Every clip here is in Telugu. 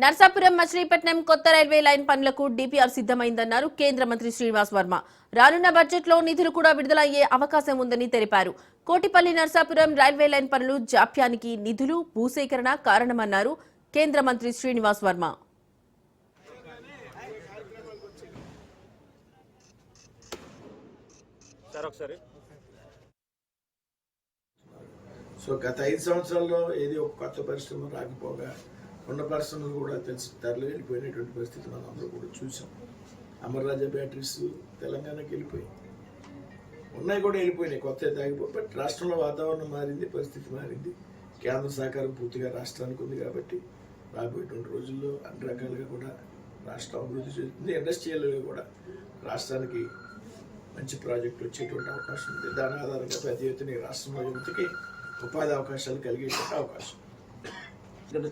నర్సాపురం మచిలీపట్నం కొత్త రైల్వే లైన్ పనులకు డిపిఆర్ సిద్ధమైందన్నారు కేంద్ర మంత్రి శ్రీనివాస్ వర్మ. రానున్న బడ్జెట్లో నిధులు కూడా విడుదలయ్యే అవకాశం ఉందని తెలిపారు. కోటిపల్లి నర్సాపురం రైల్వే లైన్ పనులు జాప్యానికి నిధులు భూసేకరణ కారణమన్నారు కేంద్ర మంత్రి శ్రీనివాస్ వర్మ. సో గత 5 సంవత్సరాల్లో ఏది ఒక కొత్త పరిశ్రమ రాకపోగా ఉన్న పరిశ్రమలు కూడా తెలిసి తరలి వెళ్ళిపోయినటువంటి పరిస్థితి మనం అందరూ కూడా చూసాం. అమర్రాజా బ్యాటరీస్ తెలంగాణకి వెళ్ళిపోయి ఉన్నాయి, కూడా వెళ్ళిపోయినాయి, కొత్త తాగిపోయి. బట్ రాష్ట్రంలో వాతావరణం మారింది, పరిస్థితి మారింది. కేంద్ర సహకారం పూర్తిగా రాష్ట్రానికి ఉంది కాబట్టి రాబోయేటువంటి రోజుల్లో అన్ని రకాలుగా కూడా రాష్ట్రం అభివృద్ధి చెందుతుంది. ఇండస్ట్రియల్గా కూడా రాష్ట్రానికి మంచి ప్రాజెక్టు వచ్చేటువంటి అవకాశం ఉంది. దాని ఆధారంగా పెద్ద ఎత్తున ఈ రాష్ట్రంలో యువతకి ఉపాధి అవకాశాలు కలిగేటువంటి అవకాశం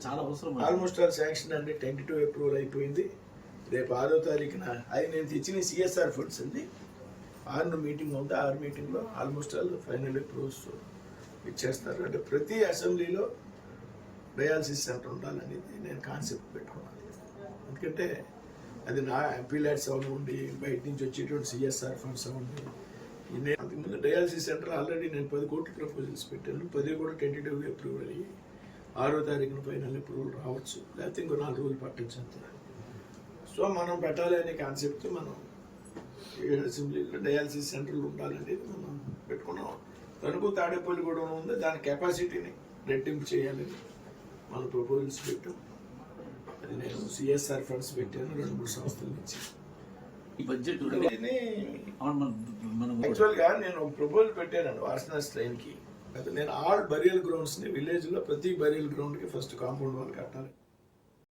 చాలా అవసరం. ఆల్మోస్ట్ ఆల్ శాంక్షన్ అండి. 22 అప్రూవల్ అయిపోయింది. రేపు 6వ తారీఖున అది నేను తెచ్చిన సిఎస్ఆర్ ఫండ్స్ అండి. 6 మీటింగ్ అవుతుంది. 6 మీటింగ్లో ఆల్మోస్ట్ ఆల్ ఫైనల్ అప్రూవల్స్ ఇచ్చేస్తారు. అంటే ప్రతి అసెంబ్లీలో డయాలసిస్ సెంటర్ ఉండాలనేది నేను కాన్సెప్ట్ పెట్టుకున్నాను. ఎందుకంటే అది నా ఎంపీ ల్యాడ్స్ అవ్వండి, బయట నుంచి వచ్చేటువంటి సిఎస్ఆర్ ఫండ్స్ అవ్వండి. అంతకుముందు డయాలసిస్ సెంటర్ ఆల్రెడీ నేను 10 కోట్ల ప్రపోజల్స్ పెట్టాను. 10 కూడా 22 అప్రూవల్ అయ్యి 6వ తారీఖున ఫైనల్ అప్రూవల్ రావచ్చు, లేకపోతే ఇంకో 4 రోజులు పట్టచ్చు అంతే. సో మనం పెట్టాలి అనే కాన్సెప్ట్ మనం అసెంబ్లీలో డయాలసిస్ సెంటర్లు ఉండాలనేది మనం పెట్టుకున్నాం. తణుకు తాడేపల్లి కూడా ఉంది, దాని కెపాసిటీని రెట్టింపు చేయాలని మనం ప్రపోజల్స్ పెట్టాం. అది నేను సిఎస్ఆర్ ఫండ్స్ పెట్టాను 2-3 సంస్థల నుంచి. ఈ బడ్జెట్ యాక్చువల్గా నేను ఒక ప్రపోజల్ పెట్టాను వాసనాస్ ట్రైన్కి. నేను ఆల్ బరియల్ గ్రౌండ్స్ని విలేజ్లో ప్రతి బరియల్ గ్రౌండ్కి ఫస్ట్ కాంపౌండ్ వాళ్ళు కట్టాలి.